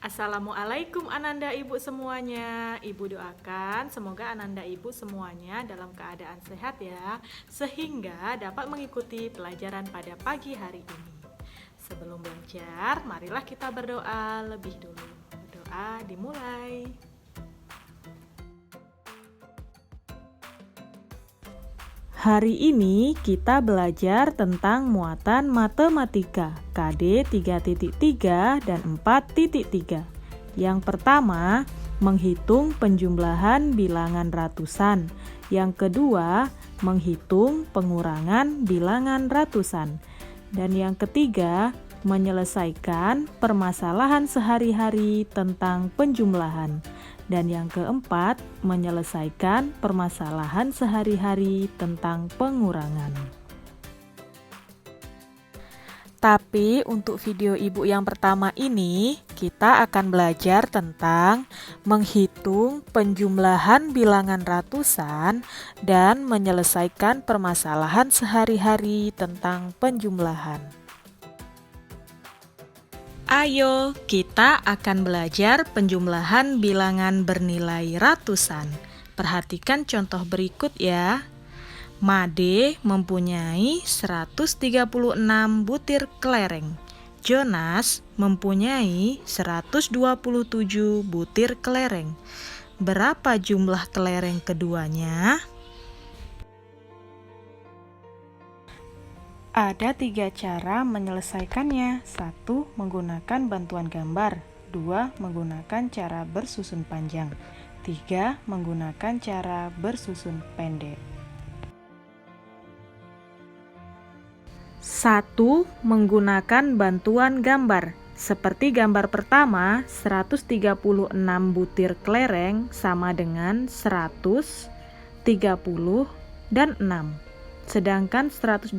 Assalamualaikum Ananda Ibu semuanya. Ibu doakan semoga Ananda Ibu semuanya dalam keadaan sehat ya, sehingga dapat mengikuti pelajaran pada pagi hari ini. Sebelum belajar, marilah kita berdoa lebih dulu. Doa dimulai. Hari ini kita belajar tentang muatan matematika KD 3.3 dan 4.3. Yang pertama, menghitung penjumlahan bilangan ratusan. Yang kedua, menghitung pengurangan bilangan ratusan. Dan yang ketiga, menyelesaikan permasalahan sehari-hari tentang penjumlahan. Dan yang keempat, menyelesaikan permasalahan sehari-hari tentang pengurangan. Tapi untuk video ibu yang pertama ini, kita akan belajar tentang menghitung penjumlahan bilangan ratusan dan menyelesaikan permasalahan sehari-hari tentang penjumlahan. Ayo, kita akan belajar penjumlahan bilangan bernilai ratusan. Perhatikan contoh berikut ya. Made mempunyai 136 butir kelereng. Jonas mempunyai 127 butir kelereng. Berapa jumlah kelereng keduanya? Ada 3 cara menyelesaikannya. 1. Menggunakan bantuan gambar. 2. Menggunakan cara bersusun panjang. 3. Menggunakan cara bersusun pendek. 1. Menggunakan bantuan gambar. Seperti gambar pertama, 136 butir kelereng sama dengan 100, 30, dan 6. Sedangkan 127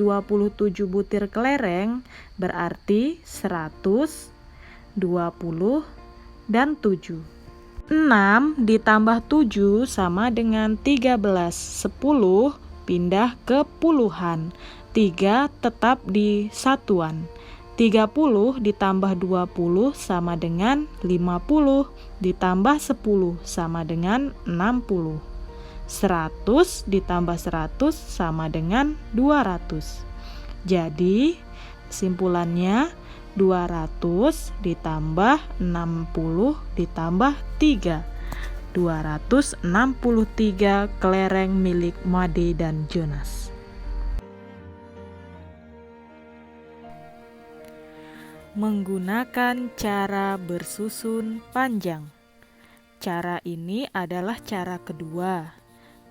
butir kelereng berarti 100, 20, dan 7. 6 ditambah 7 sama dengan 13. 10 pindah ke puluhan. 3 tetap di satuan. 30 ditambah 20 sama dengan 50. Ditambah 10 sama dengan 60. 100 ditambah 100 sama dengan 200. Jadi, kesimpulannya 200 ditambah 60 ditambah 3. 263 kelereng milik Made dan Jonas. Menggunakan cara bersusun panjang. Cara ini adalah cara kedua.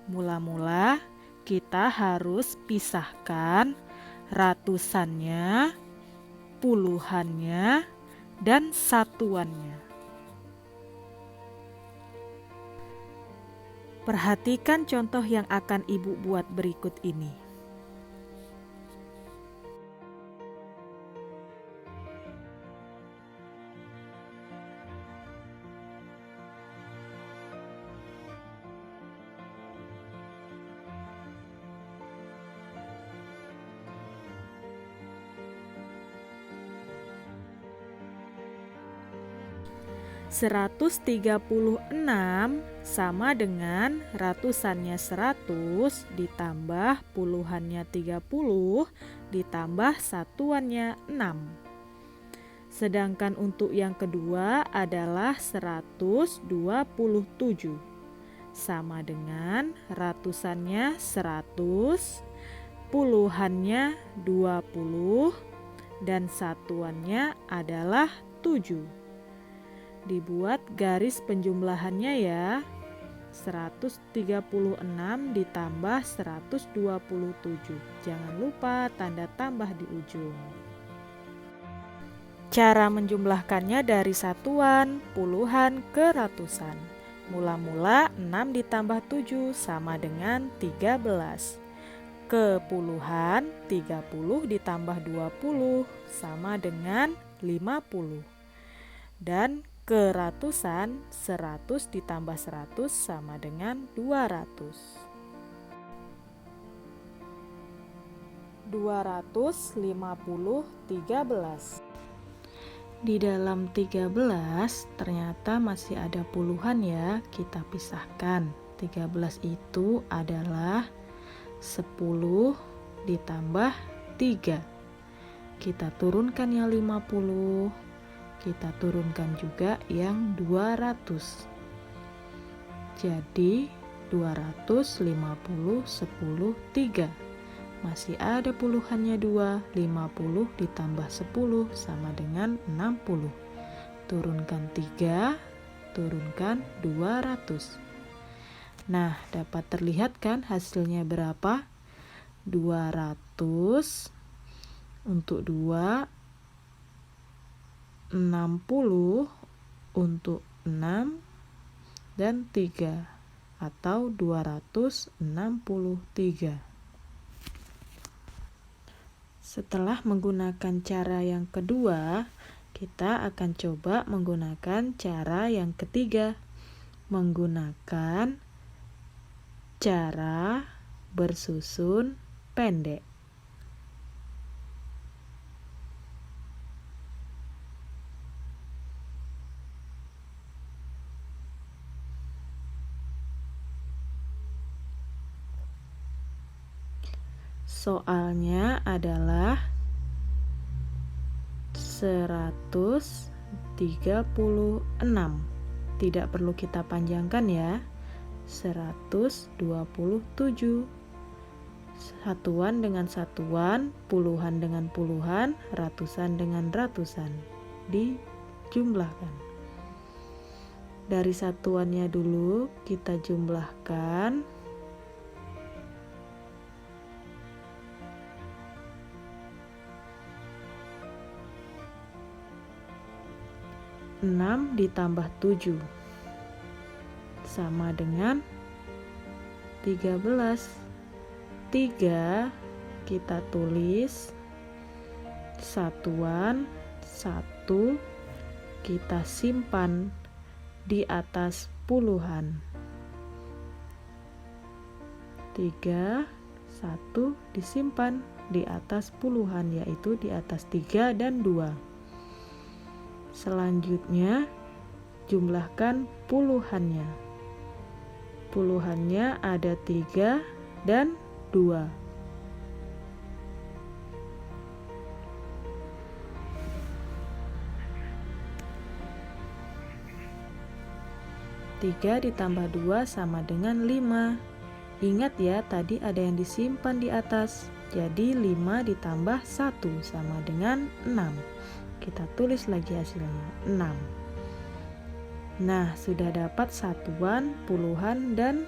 Mula-mula kita harus pisahkan ratusannya, puluhannya, dan satuannya. Perhatikan contoh yang akan ibu buat berikut ini. "136 sama dengan ratusannya 100 ditambah puluhannya 30 ditambah satuannya 6. Sedangkan untuk yang kedua adalah 127 sama dengan ratusannya 100, puluhannya 20, dan satuannya adalah 7. Dibuat garis penjumlahannya ya. 136 ditambah 127. Jangan lupa tanda tambah di ujung. Cara menjumlahkannya dari satuan, puluhan ke ratusan. Mula-mula 6 ditambah 7 sama dengan 13. Ke puluhan, 30 ditambah 20 sama dengan 50. Dan ke ratusan, 100 ditambah 100 sama dengan 200. 250 13. Di dalam 13 ternyata masih ada puluhan ya, kita pisahkan. 13 itu adalah 10 ditambah 3. Kita turunkan yang 50, kita turunkan juga yang 200. Jadi 250, 10, 3. Masih ada puluhannya 2, 50 ditambah 10 sama dengan 60. Turunkan 3, turunkan 200. Nah, dapat terlihat kan hasilnya berapa? 200 untuk 2, 60 untuk 6, dan 3, atau 263. Setelah menggunakan cara yang kedua, kita akan coba menggunakan cara yang ketiga, menggunakan cara bersusun pendek. Soalnya adalah 136. Tidak perlu kita panjangkan ya. 127. Satuan dengan satuan, puluhan dengan puluhan, ratusan dengan ratusan. Dijumlahkan. Dari satuannya dulu kita jumlahkan. 6 ditambah 7 sama dengan 13. 3 kita tulis satuan 1, kita simpan di atas puluhan. 3, 1 disimpan di atas puluhan, yaitu di atas 3 dan 2. Selanjutnya jumlahkan puluhannya. Puluhannya ada 3 dan 2. Tiga ditambah 2 sama dengan 5. Ingat ya, tadi ada yang disimpan di atas. Jadi 5 ditambah 1 sama dengan 6. Kita tulis lagi hasilnya, 6. Nah, sudah dapat satuan, puluhan, dan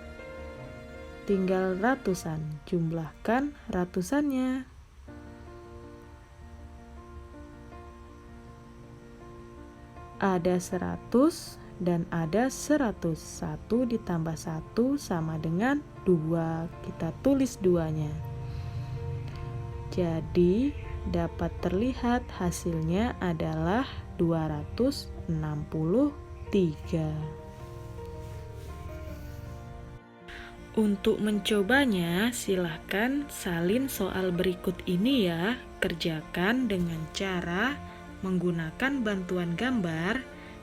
tinggal ratusan. Jumlahkan ratusannya. Ada 100 dan ada 100. 1 ditambah 1 sama dengan 2. Kita tulis 2-nya. Jadi dapat terlihat hasilnya adalah 263. Untuk mencobanya, silahkan salin soal berikut ini ya. Kerjakan dengan cara menggunakan bantuan gambar,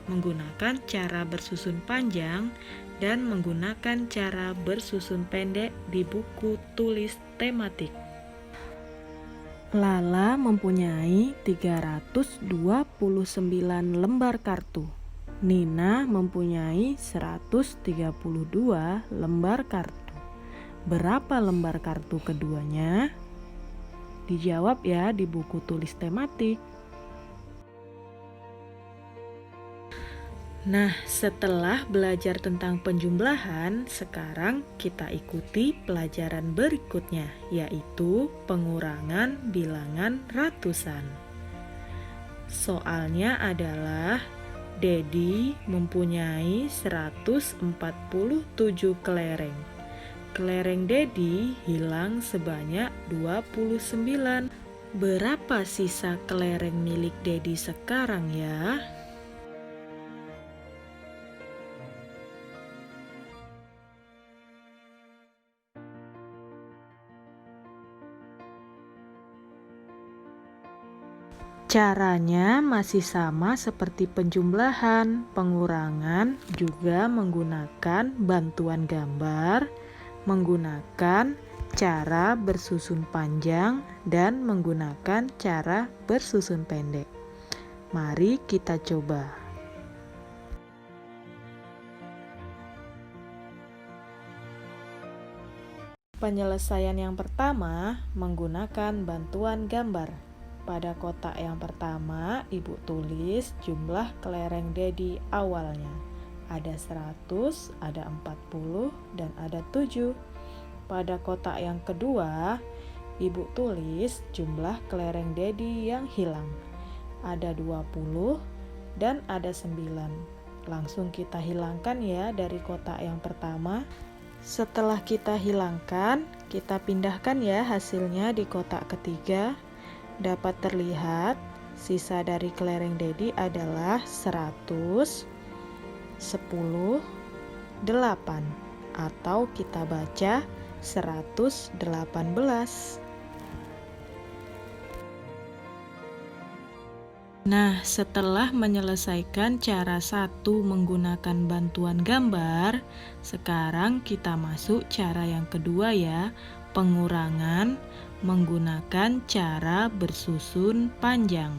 menggunakan cara bersusun panjang, dan menggunakan cara bersusun pendek di buku tulis tematik. Lala mempunyai 329 lembar kartu. Nina mempunyai 132 lembar kartu. Berapa lembar kartu keduanya? Dijawab ya di buku tulis tematik. Nah, setelah belajar tentang penjumlahan, sekarang kita ikuti pelajaran berikutnya, yaitu pengurangan bilangan ratusan. Soalnya adalah Dedi mempunyai 147 kelereng. Kelereng Dedi hilang sebanyak 29. Berapa sisa kelereng milik Dedi sekarang ya? Caranya masih sama seperti penjumlahan, pengurangan, juga menggunakan bantuan gambar, menggunakan cara bersusun panjang, dan menggunakan cara bersusun pendek. Mari kita coba. Penyelesaian yang pertama menggunakan bantuan gambar. Pada kotak yang pertama, Ibu tulis jumlah kelereng Dedi awalnya. Ada 100, ada 40, dan ada 7. Pada kotak yang kedua, Ibu tulis jumlah kelereng Dedi yang hilang. Ada 20 dan ada 9. Langsung kita hilangkan ya dari kotak yang pertama. Setelah kita hilangkan, kita pindahkan ya hasilnya di kotak ketiga. Dapat terlihat sisa dari kelereng Dedi adalah 100, 10, 8, atau kita baca 118. Nah, setelah menyelesaikan cara 1 menggunakan bantuan gambar, sekarang kita masuk cara yang kedua ya, pengurangan menggunakan cara bersusun panjang.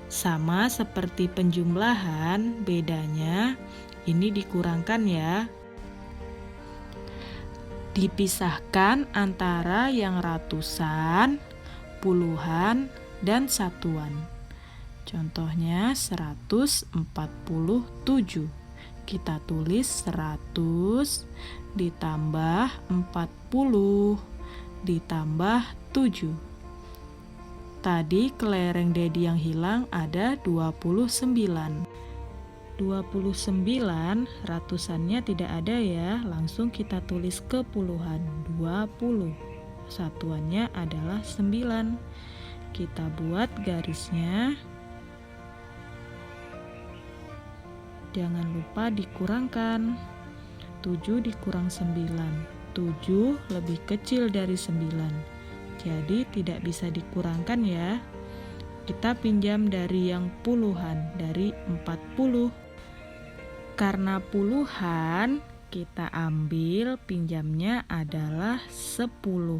Sama seperti penjumlahan, bedanya ini dikurangkan ya. Dipisahkan antara yang ratusan, puluhan, dan satuan. Contohnya 147. Kita tulis 100 ditambah 40 ditambah 7. Tadi kelereng Dedi yang hilang ada 29. 29 ratusannya tidak ada ya, langsung kita tulis ke puluhan, 20. Satuannya adalah 9. Kita buat garisnya. Jangan lupa dikurangkan. 7 dikurang 9. 7 lebih kecil dari 9. Jadi tidak bisa dikurangkan ya. Kita pinjam dari yang puluhan, dari 40. Karena puluhan, kita ambil pinjamnya adalah 10.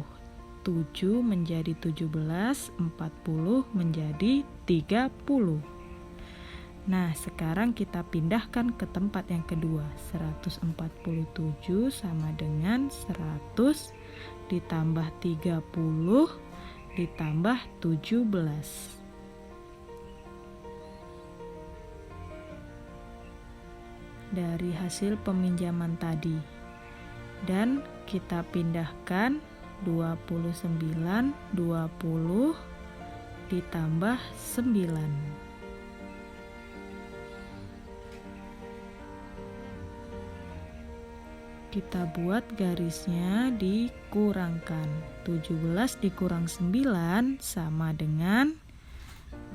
7 menjadi 17, 40 menjadi 30. Nah, sekarang kita pindahkan ke tempat yang kedua. 147 sama dengan 100 ditambah 30 ditambah 17. Dari hasil peminjaman tadi. Dan kita pindahkan 29, 20 ditambah 9. Kita buat garisnya dikurangkan. 17 dikurang 9 sama dengan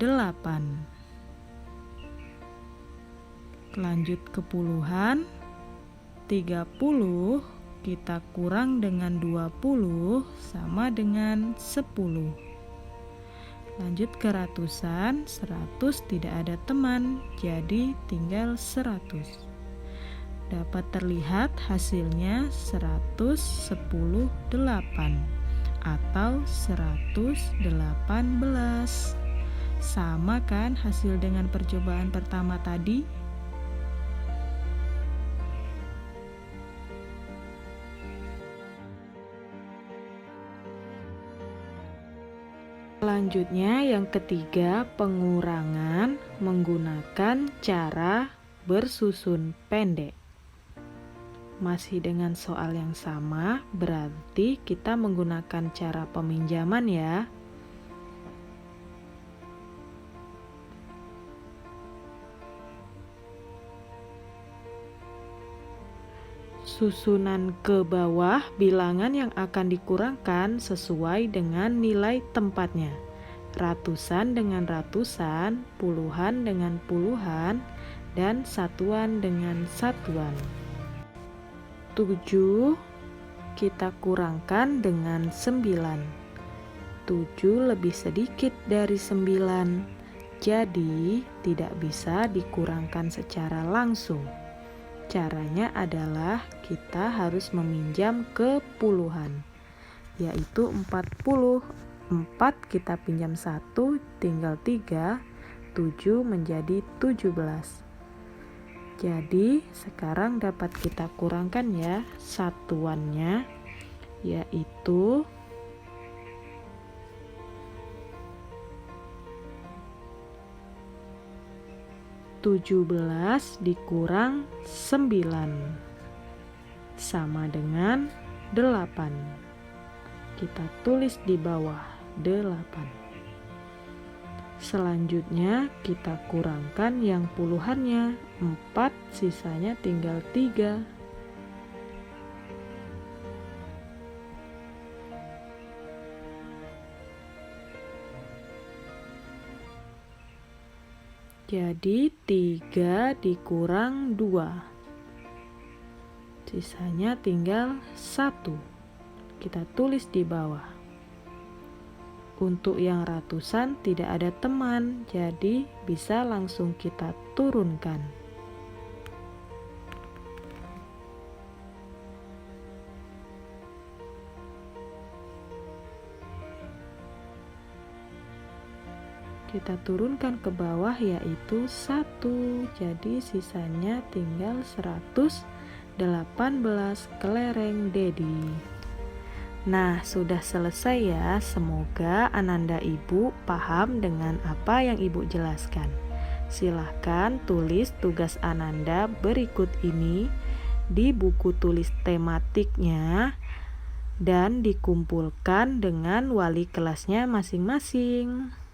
8. Lanjut ke puluhan. 30 kita kurang dengan 20 sama dengan 10. Lanjut ke ratusan. 100 tidak ada teman, jadi tinggal 100. Dapat terlihat hasilnya 118 atau 118. Sama kan hasil dengan percobaan pertama tadi? Selanjutnya yang ketiga, pengurangan menggunakan cara bersusun pendek. Masih dengan soal yang sama, berarti kita menggunakan cara peminjaman ya. Susunan ke bawah bilangan yang akan dikurangkan sesuai dengan nilai tempatnya. Ratusan dengan ratusan, puluhan dengan puluhan, dan satuan dengan satuan. 7 kita kurangkan dengan 9. 7 lebih sedikit dari 9, Jadi, tidak bisa dikurangkan secara langsung. Caranya adalah kita harus meminjam ke puluhan, yaitu 40. 4 kita pinjam 1, tinggal 3, 7 menjadi 17. Jadi, sekarang dapat kita kurangkan ya satuannya, yaitu 17 dikurang 9 sama dengan 8. Kita tulis di bawah 8. Selanjutnya kita kurangkan yang puluhannya, 4 sisanya tinggal 3. Jadi 3 dikurang 2. Sisanya tinggal 1. Kita tulis di bawah. Untuk yang ratusan tidak ada teman, jadi bisa langsung kita turunkan. Kita turunkan ke bawah yaitu 1. Jadi sisanya tinggal 118 kelereng Dedi. Nah, sudah selesai ya. Semoga Ananda Ibu paham dengan apa yang Ibu jelaskan. Silahkan tulis tugas Ananda berikut ini di buku tulis tematiknya dan dikumpulkan dengan wali kelasnya masing-masing.